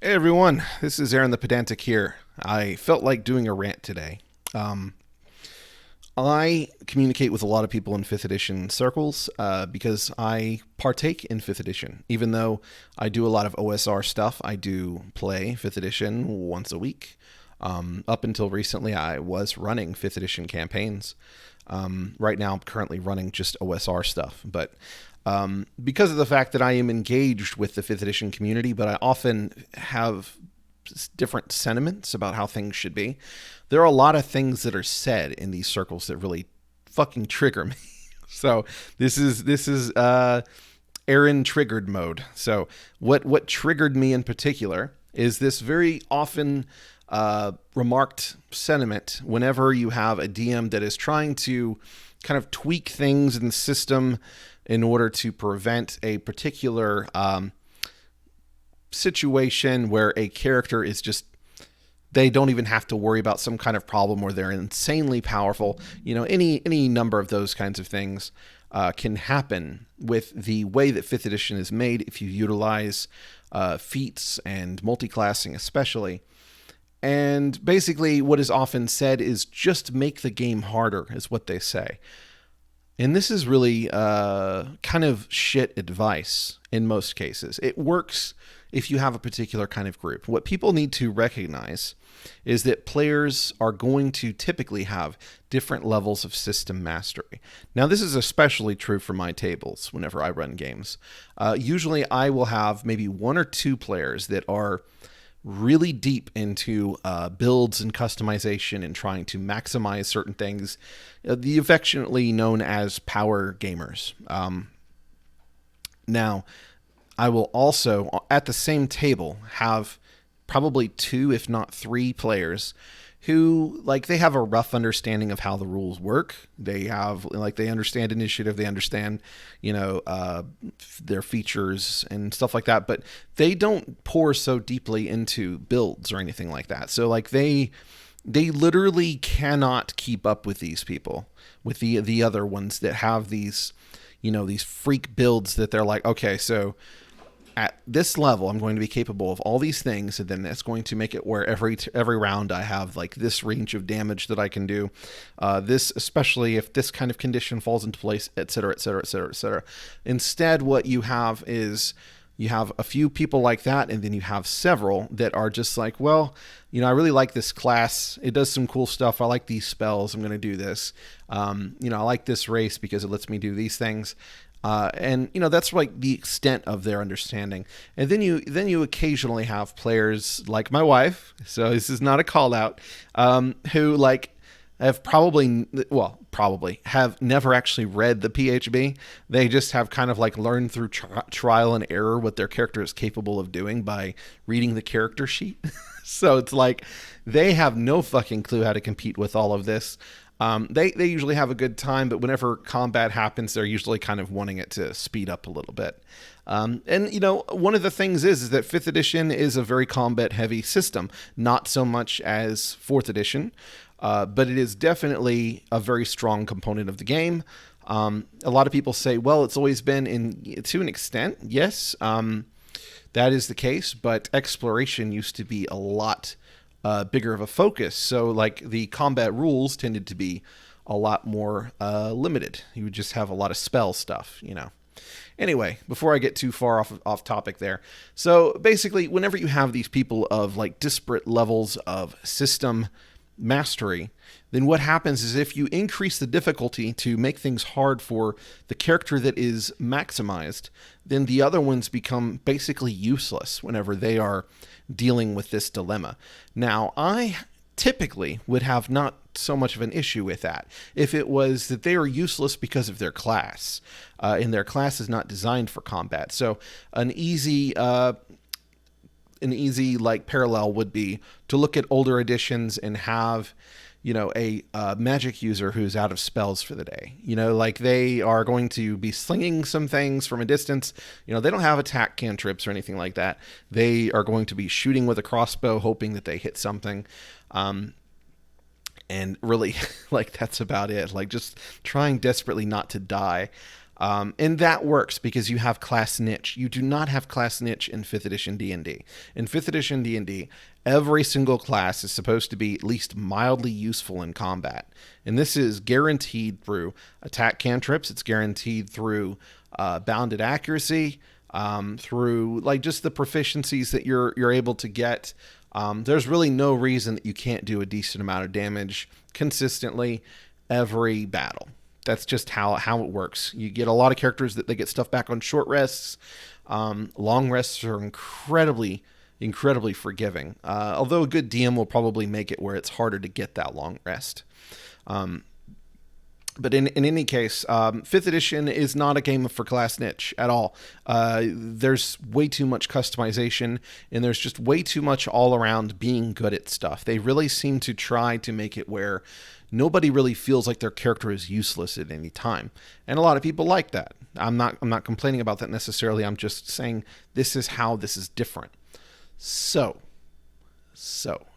Hey everyone, this is Aaron the Pedantic here. I felt like doing a rant today. Um, I communicate with a lot of people in 5th edition circles because I partake in 5th edition. Even though I do a lot of OSR stuff, I do play 5th edition once a week. Up until recently, I was running 5th edition campaigns. Right now, I'm currently running just OSR stuff, but because of the fact that I am engaged with the 5th edition community, but I often have different sentiments about how things should be. There are a lot of things that are said in these circles that really fucking trigger me. So this is Aaron triggered mode. So what triggered me in particular is this very often remarked sentiment whenever you have a DM that is trying to kind of tweak things in the system in order to prevent a particular situation where a character is just, they don't even have to worry about some kind of problem where they're insanely powerful. You know, any number of those kinds of things can happen with the way that 5th edition is made if you utilize feats and multiclassing especially. And basically what is often said is just make the game harder, is what they say. And this is really kind of shit advice in most cases. It works if you have a particular kind of group. What people need to recognize is that players are going to typically have different levels of system mastery. Now, this is especially true for my tables whenever I run games. Usually I will have maybe 1 or 2 players that are really deep into builds and customization and trying to maximize certain things, the affectionately known as power gamers. Now, I will also, at the same table, have probably 2, if not 3 players who, like, they have a rough understanding of how the rules work. They have, like, they understand initiative, they understand, their features and stuff like that, but they don't pour so deeply into builds or anything like that. So, like, they literally cannot keep up with these people, with the other ones that have these, these freak builds that they're like, okay, so at this level, I'm going to be capable of all these things, and then that's going to make it where every round I have like this range of damage that I can do. This, especially if this kind of condition falls into place, etc., etc., etc., etc. Instead, what you have is you have a few people like that, and then you have several that are just like, well, I really like this class. It does some cool stuff. I like these spells. I'm going to do this. I like this race because it lets me do these things. And that's like the extent of their understanding. And then you occasionally have players like my wife, so this is not a call out, who like have probably have never actually read the PHB. They just have kind of like learned through trial and error what their character is capable of doing by reading the character sheet. So it's like they have no fucking clue how to compete with all of this. They usually have a good time, but whenever combat happens, they're usually kind of wanting it to speed up a little bit. And one of the things is that 5th edition is a very combat-heavy system, not so much as 4th edition, but it is definitely a very strong component of the game. A lot of people say, well, it's always been to an extent. Yes, that is the case, but exploration used to be a lot bigger of a focus. So like the combat rules tended to be a lot more limited. You would just have a lot of spell stuff, Anyway, before I get too far off topic there. So basically, whenever you have these people of like disparate levels of system mastery, then what happens is if you increase the difficulty to make things hard for the character that is maximized, then the other ones become basically useless whenever they are dealing with this dilemma. Now, I typically would have not so much of an issue with that if it was that they are useless because of their class, and their class is not designed for combat. So an easy like parallel would be to look at older editions and have a magic user who's out of spells for the day. Like they are going to be slinging some things from a distance. They don't have attack cantrips or anything like that. They are going to be shooting with a crossbow, hoping that they hit something. And really, like, that's about it. Like, just trying desperately not to die. And that works because you have class niche. You do not have class niche in 5th edition D&D. In 5th edition D&D, every single class is supposed to be at least mildly useful in combat. And this is guaranteed through attack cantrips. It's guaranteed through bounded accuracy, through like just the proficiencies that you're able to get. There's really no reason that you can't do a decent amount of damage consistently every battle. That's just how it works. You get a lot of characters that they get stuff back on short rests. Long rests are incredibly forgiving. Although a good DM will probably make it where it's harder to get that long rest. But in any case, 5th edition is not a game for class niche at all. There's way too much customization, and there's just way too much all around being good at stuff. They really seem to try to make it where nobody really feels like their character is useless at any time. And a lot of people like that. I'm not complaining about that necessarily. I'm just saying this is how this is different. So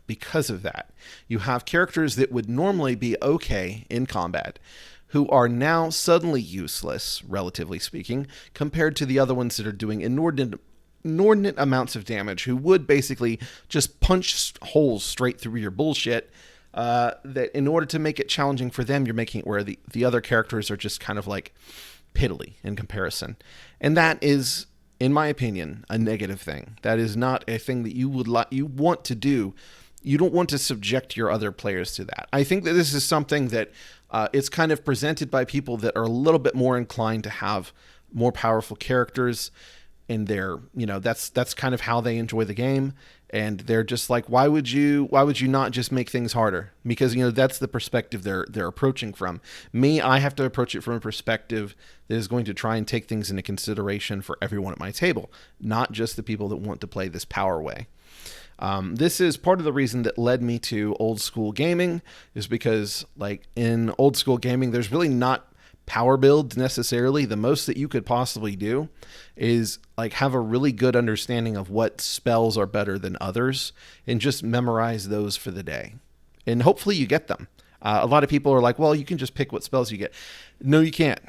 because of that, you have characters that would normally be okay in combat who are now suddenly useless, relatively speaking, compared to the other ones that are doing inordinate amounts of damage, who would basically just punch holes straight through your bullshit. That in order to make it challenging for them, you're making it where the other characters are just kind of like piddly in comparison. And that is, in my opinion, a negative thing. That is not a thing that you want to do. You don't want to subject your other players to that. I think that this is something that it's kind of presented by people that are a little bit more inclined to have more powerful characters, and that's kind of how they enjoy the game. And they're just like, why would you not just make things harder? Because that's the perspective they're approaching from. Me, I have to approach it from a perspective that is going to try and take things into consideration for everyone at my table, not just the people that want to play this power way. This is part of the reason that led me to old school gaming, is because like in old school gaming, there's really not power builds necessarily. The most that you could possibly do is like have a really good understanding of what spells are better than others and just memorize those for the day. And hopefully you get them. A lot of people are like, well, you can just pick what spells you get. No, you can't.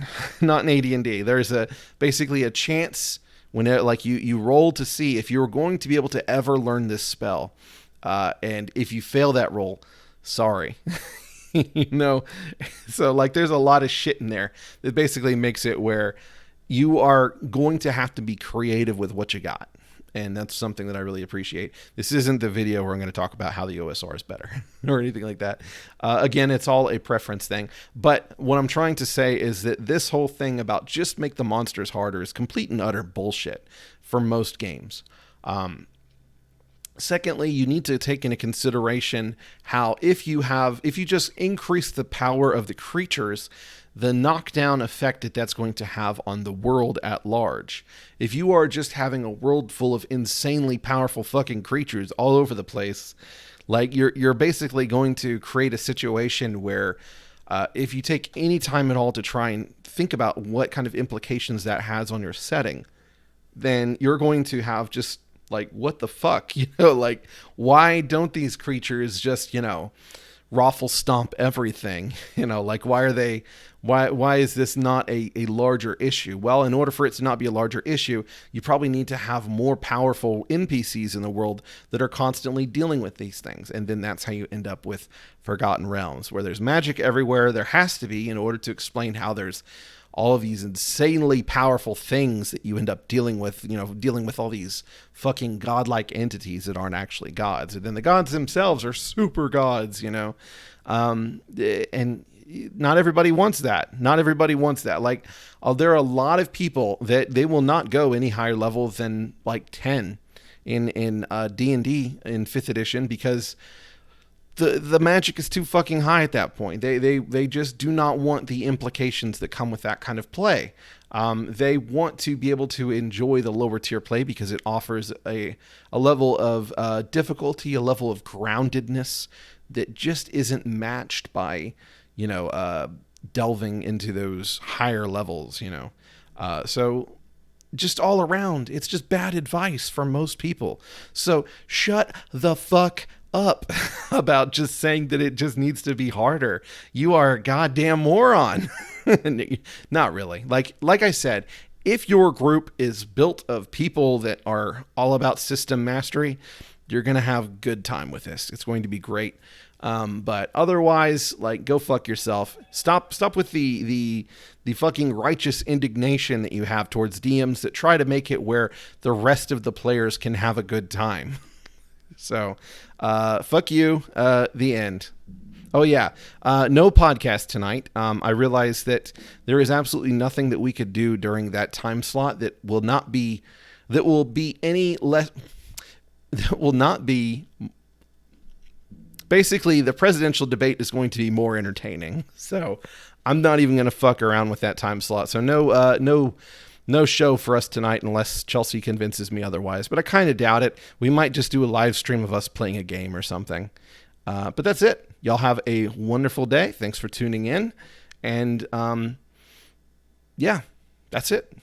Not in AD&D. There's basically a chance when you roll to see if you're going to be able to ever learn this spell. And if you fail that roll, sorry. So like there's a lot of shit in there that basically makes it where you are going to have to be creative with what you got. And that's something that I really appreciate. This isn't the video where I'm going to talk about how the OSR is better or anything like that. Again, it's all a preference thing. But what I'm trying to say is that this whole thing about just make the monsters harder is complete and utter bullshit for most games. Secondly, you need to take into consideration how if you just increase the power of the creatures, the knockdown effect that's going to have on the world at large. If you are just having a world full of insanely powerful fucking creatures all over the place, like you're basically going to create a situation where if you take any time at all to try and think about what kind of implications that has on your setting, then you're going to have just like, what the fuck? Like, why don't these creatures just, raffle stomp everything? Like, why is this not a larger issue? Well, in order for it to not be a larger issue, you probably need to have more powerful NPCs in the world that are constantly dealing with these things. And then that's how you end up with Forgotten Realms, where there's magic everywhere. There has to be, in order to explain how there's all of these insanely powerful things that you end up dealing with, dealing with all these fucking godlike entities that aren't actually gods. And then the gods themselves are super gods, and not everybody wants that. Not everybody wants that. Like, there are a lot of people that they will not go any higher level than like 10 in D&D in 5th edition because the magic is too fucking high at that point. They just do not want the implications that come with that kind of play. They want to be able to enjoy the lower tier play because it offers a level of difficulty, a level of groundedness that just isn't matched by, delving into those higher levels, So just all around, it's just bad advice for most people. So shut the fuck up about just saying that it just needs to be harder. You are a goddamn moron. Not really. Like I said, if your group is built of people that are all about system mastery, you're going to have good time with this. It's going to be great. But otherwise, like, go fuck yourself. Stop with the fucking righteous indignation that you have towards DMs that try to make it where the rest of the players can have a good time. So, fuck you. The end. Oh yeah, no podcast tonight. I realized that there is absolutely nothing that we could do during that time slot that will be any less. That will not be. Basically, the presidential debate is going to be more entertaining. So, I'm not even going to fuck around with that time slot. So no show for us tonight unless Chelsea convinces me otherwise. But I kind of doubt it. We might just do a live stream of us playing a game or something. But that's it. Y'all have a wonderful day. Thanks for tuning in. And yeah, that's it.